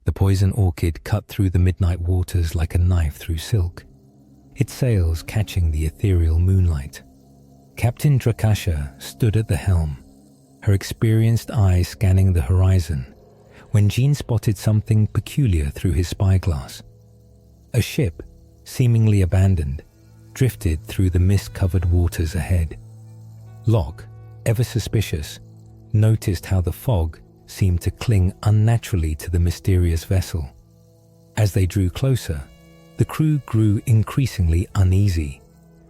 The poison orchid cut through the midnight waters like a knife through silk, its sails catching the ethereal moonlight. Captain Drakasha stood at the helm, her experienced eye scanning the horizon, when Jean spotted something peculiar through his spyglass. A ship, seemingly abandoned, drifted through the mist-covered waters ahead. Locke, ever suspicious, noticed how the fog seemed to cling unnaturally to the mysterious vessel. As they drew closer, the crew grew increasingly uneasy,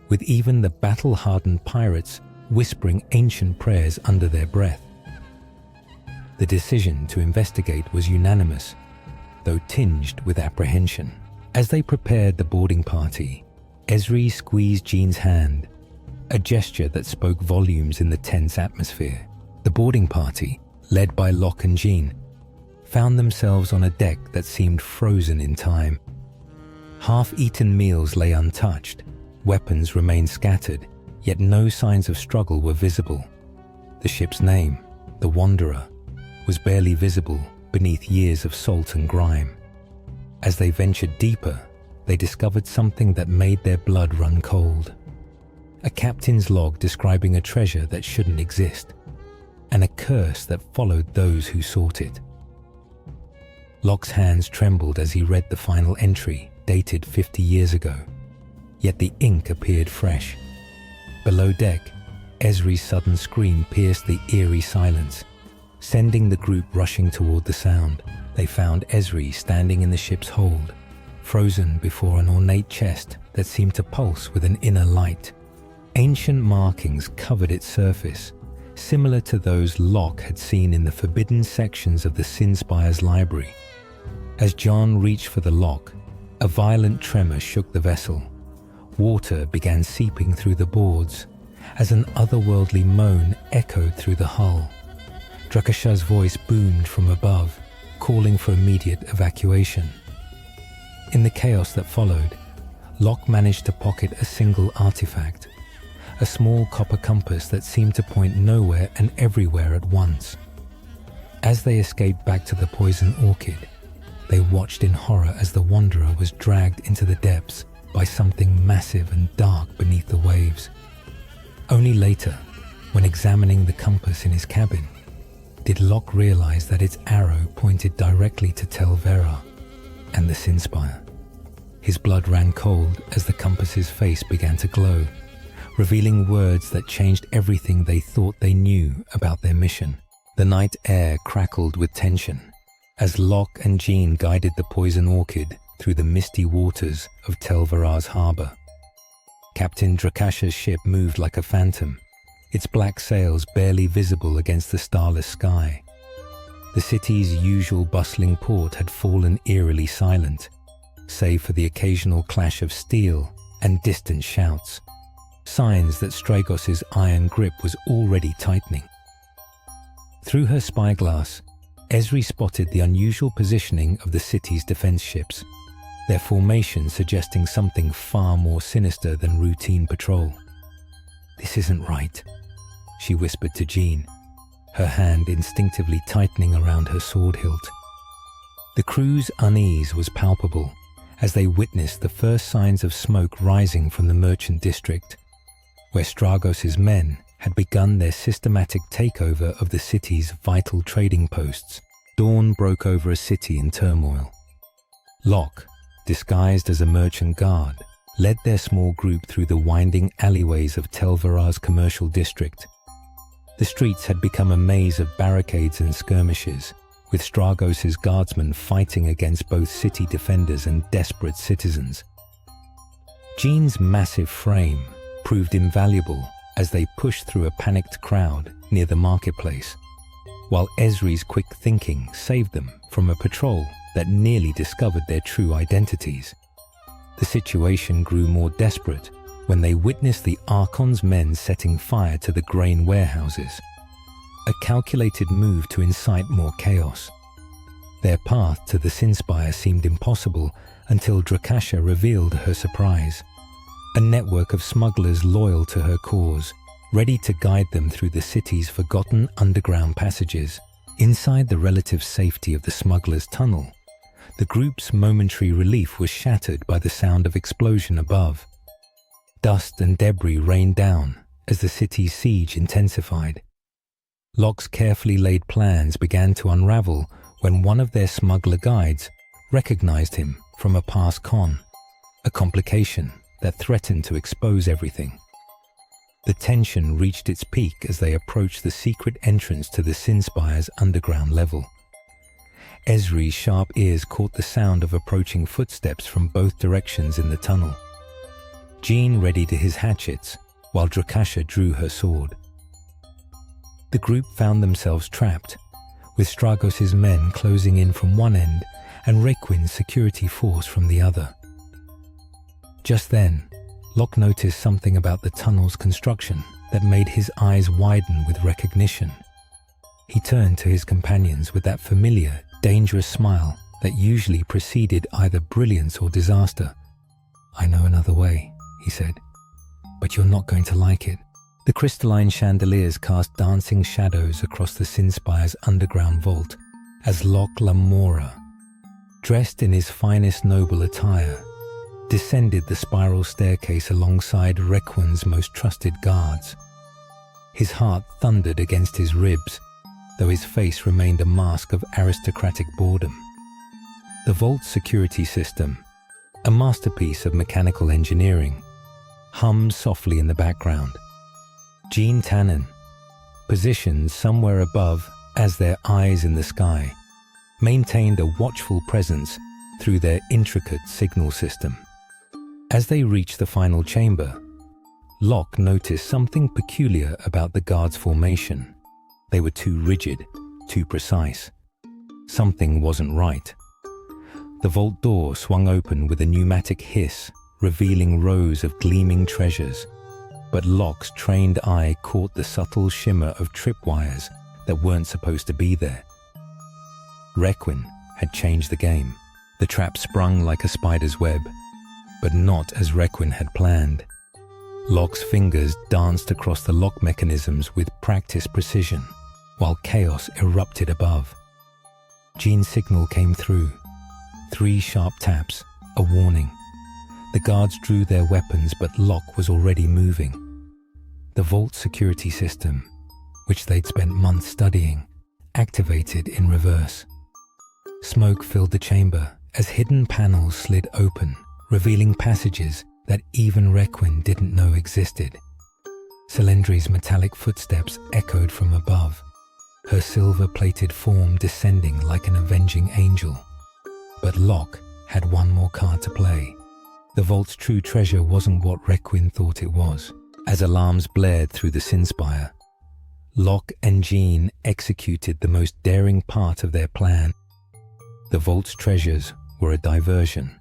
with even the battle-hardened pirates whispering ancient prayers under their breath. The decision to investigate was unanimous, though tinged with apprehension. As they prepared the boarding party, Ezri squeezed Jean's hand, a gesture that spoke volumes in the tense atmosphere. The boarding party, led by Locke and Jean, found themselves on a deck that seemed frozen in time. Half-eaten meals lay untouched, weapons remained scattered, yet no signs of struggle were visible. The ship's name, the Wanderer, was barely visible beneath years of salt and grime. As they ventured deeper, they discovered something that made their blood run cold. A captain's log describing a treasure that shouldn't exist, and a curse that followed those who sought it. Locke's hands trembled as he read the final entry, dated 50 years ago, yet the ink appeared fresh. Below deck, Ezri's sudden scream pierced the eerie silence, sending the group rushing toward the sound. They found Ezri standing in the ship's hold, frozen before an ornate chest that seemed to pulse with an inner light. Ancient markings covered its surface, similar to those Locke had seen in the forbidden sections of the Sinspire's library. As John reached for the lock, a violent tremor shook the vessel. Water began seeping through the boards as an otherworldly moan echoed through the hull. Drakasha's voice boomed from above, calling for immediate evacuation. In the chaos that followed, Locke managed to pocket a single artifact, a small copper compass that seemed to point nowhere and everywhere at once. As they escaped back to the poison orchid, they watched in horror as the Wanderer was dragged into the depths by something massive and dark beneath the waves. Only later, when examining the compass in his cabin, did Locke realize that its arrow pointed directly to Tel Verrar and the Sinspire. His blood ran cold as the compass's face began to glow, revealing words that changed everything they thought they knew about their mission. The night air crackled with tension as Locke and Jean guided the poison orchid through the misty waters of Tel Verrar's harbor. Captain Drakasha's ship moved like a phantom, its black sails barely visible against the starless sky. The city's usual bustling port had fallen eerily silent, save for the occasional clash of steel and distant shouts, signs that Stragos's iron grip was already tightening. Through her spyglass, Ezri spotted the unusual positioning of the city's defense ships, their formation suggesting something far more sinister than routine patrol. "This isn't right," she whispered to Jean, her hand instinctively tightening around her sword hilt. The crew's unease was palpable as they witnessed the first signs of smoke rising from the merchant district, where Stragos's men had begun their systematic takeover of the city's vital trading posts. Dawn broke over a city in turmoil. Locke, disguised as a merchant guard, led their small group through the winding alleyways of Tel Verrar's commercial district. The streets had become a maze of barricades and skirmishes, with Stragos's guardsmen fighting against both city defenders and desperate citizens. Jean's massive frame proved invaluable as they pushed through a panicked crowd near the marketplace, while Ezri's quick thinking saved them from a patrol that nearly discovered their true identities. The situation grew more desperate when they witnessed the Archon's men setting fire to the grain warehouses, a calculated move to incite more chaos. Their path to the Sinspire seemed impossible until Drakasha revealed her surprise. A network of smugglers loyal to her cause, ready to guide them through the city's forgotten underground passages. Inside the relative safety of the smugglers' tunnel, the group's momentary relief was shattered by the sound of explosion above. Dust and debris rained down as the city's siege intensified. Locke's carefully laid plans began to unravel when one of their smuggler guides recognized him from a past con, a complication that threatened to expose everything. The tension reached its peak as they approached the secret entrance to the Sinspire's underground level. Esri's sharp ears caught the sound of approaching footsteps from both directions in the tunnel. Jean readied his hatchets, while Drakasha drew her sword. The group found themselves trapped, with Stragos's men closing in from one end and Requin's security force from the other. Just then, Locke noticed something about the tunnel's construction that made his eyes widen with recognition. He turned to his companions with that familiar, dangerous smile that usually preceded either brilliance or disaster. "I know another way," he said, "but you're not going to like it." The crystalline chandeliers cast dancing shadows across the Sinspire's underground vault as Locke Lamora, dressed in his finest noble attire, descended the spiral staircase alongside Requin's most trusted guards. His heart thundered against his ribs, though his face remained a mask of aristocratic boredom. The vault's security system, a masterpiece of mechanical engineering, hummed softly in the background. Jean Tannen, positioned somewhere above as their eyes in the sky, maintained a watchful presence through their intricate signal system. As they reached the final chamber, Locke noticed something peculiar about the guards' formation. They were too rigid, too precise. Something wasn't right. The vault door swung open with a pneumatic hiss, revealing rows of gleaming treasures. But Locke's trained eye caught the subtle shimmer of tripwires that weren't supposed to be there. Requin had changed the game. The trap sprung like a spider's web, but not as Requin had planned. Locke's fingers danced across the lock mechanisms with practiced precision, while chaos erupted above. Jean's signal came through. 3 sharp taps, a warning. The guards drew their weapons, but Locke was already moving. The vault security system, which they'd spent months studying, activated in reverse. Smoke filled the chamber as hidden panels slid open, revealing passages that even Requin didn't know existed. Selendri's metallic footsteps echoed from above, her silver-plated form descending like an avenging angel. But Locke had one more card to play. The vault's true treasure wasn't what Requin thought it was. As alarms blared through the Sinspire, Locke and Jean executed the most daring part of their plan. The vault's treasures were a diversion.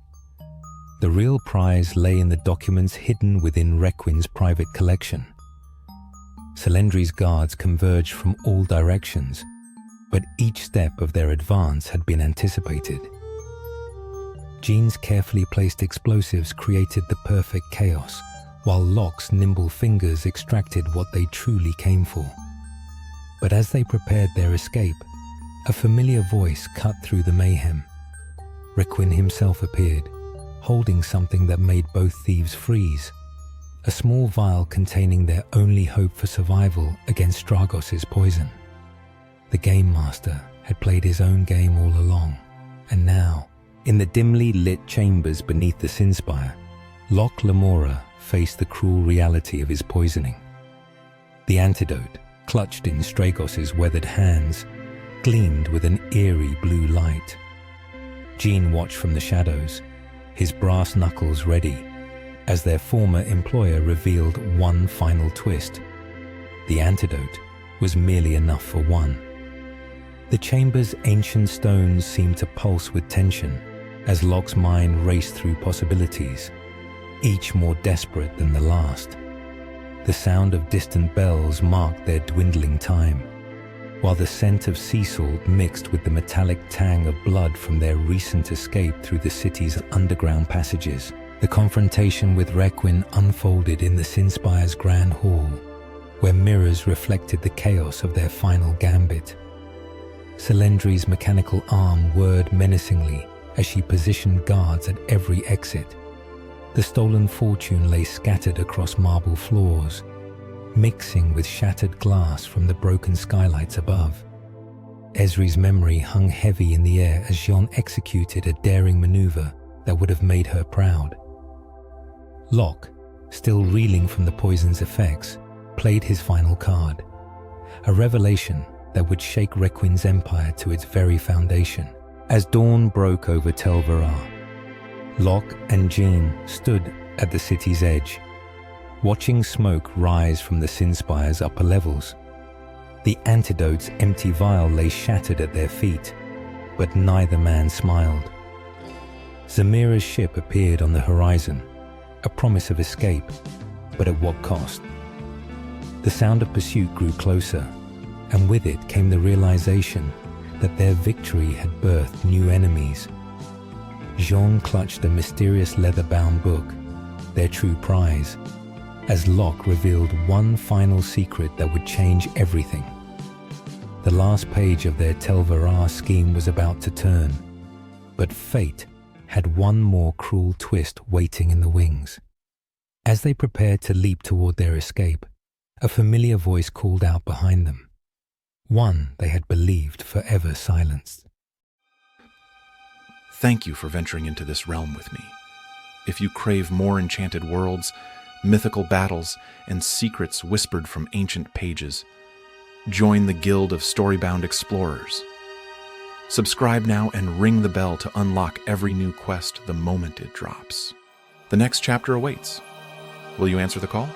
The real prize lay in the documents hidden within Requin's private collection. Selendri's guards converged from all directions, but each step of their advance had been anticipated. Jean's carefully placed explosives created the perfect chaos, while Locke's nimble fingers extracted what they truly came for. But as they prepared their escape, a familiar voice cut through the mayhem. Requin himself appeared, holding something that made both thieves freeze, a small vial containing their only hope for survival against Stragos's poison. The Game Master had played his own game all along, and now, in the dimly lit chambers beneath the Sinspire, Locke Lamora faced the cruel reality of his poisoning. The antidote, clutched in Stragos's weathered hands, gleamed with an eerie blue light. Jean watched from the shadows, his brass knuckles ready, as their former employer revealed one final twist. The antidote was merely enough for one. The chamber's ancient stones seemed to pulse with tension as Locke's mind raced through possibilities, each more desperate than the last. The sound of distant bells marked their dwindling time, while the scent of sea salt mixed with the metallic tang of blood from their recent escape through the city's underground passages. The confrontation with Requin unfolded in the Sinspire's grand hall, where mirrors reflected the chaos of their final gambit. Selendri's mechanical arm whirred menacingly as she positioned guards at every exit. The stolen fortune lay scattered across marble floors, mixing with shattered glass from the broken skylights above. Esri's memory hung heavy in the air as Jean executed a daring maneuver that would have made her proud. Locke, still reeling from the poison's effects, played his final card, a revelation that would shake Requin's empire to its very foundation. As dawn broke over Tel Verrar, Locke and Jean stood at the city's edge, watching smoke rise from the Sinspire's upper levels. The antidote's empty vial lay shattered at their feet, but neither man smiled. Zamira's ship appeared on the horizon, a promise of escape, but at what cost? The sound of pursuit grew closer, and with it came the realization that their victory had birthed new enemies. Jean clutched a mysterious leather-bound book, their true prize, as Locke revealed one final secret that would change everything. The last page of their Tel Verrar scheme was about to turn, but fate had one more cruel twist waiting in the wings. As they prepared to leap toward their escape, a familiar voice called out behind them, one they had believed forever silenced. Thank you for venturing into this realm with me. If you crave more enchanted worlds, mythical battles, and secrets whispered from ancient pages, join the Guild of Storybound Explorers. Subscribe now and ring the bell to unlock every new quest the moment it drops. The next chapter awaits. Will you answer the call?